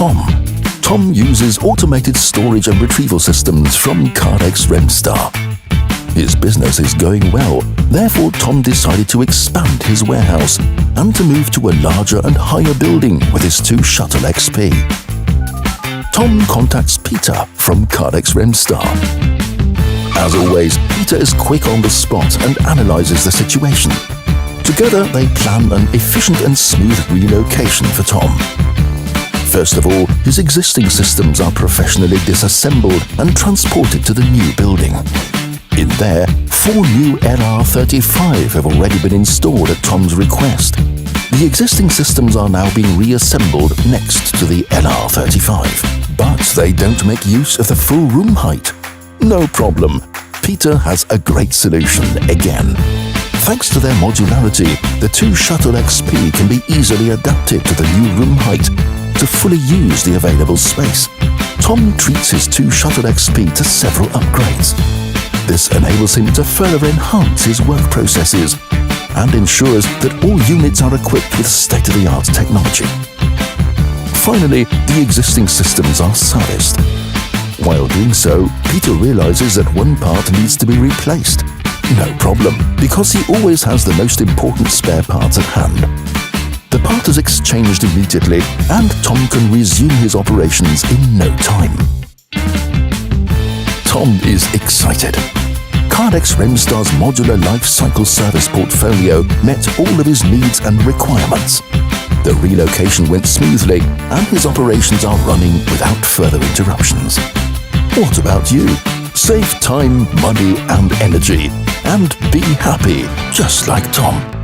Tom. Tom uses automated storage and retrieval systems from Kardex Remstar. His business is going well, therefore Tom decided to expand his warehouse and to move to a larger and higher building with his 2 Shuttle XP. Tom contacts Peter from Kardex Remstar. As always, Peter is quick on the spot and analyzes the situation. Together, they plan an efficient and smooth relocation for Tom. First of all, his existing systems are professionally disassembled and transported to the new building. In there, 4 new LR35 have already been installed at Tom's request. The existing systems are now being reassembled next to the LR35, but they don't make use of the full room height. No problem. Peter has a great solution again. Thanks to their modularity, the 2 Shuttle XP can be easily adapted to the new room height to fully use the available space. Tom treats his 2 Shuttle XP to several upgrades. This enables him to further enhance his work processes and ensures that all units are equipped with state-of-the-art technology. Finally, the existing systems are serviced. While doing so, Peter realizes that one part needs to be replaced. No problem, because he always has the most important spare parts at hand. The part is exchanged immediately, and Tom can resume his operations in no time. Tom is excited. Kardex Remstar's modular life cycle service portfolio met all of his needs and requirements. The relocation went smoothly, and his operations are running without further interruptions. What about you? Save time, money, and energy, and be happy, just like Tom.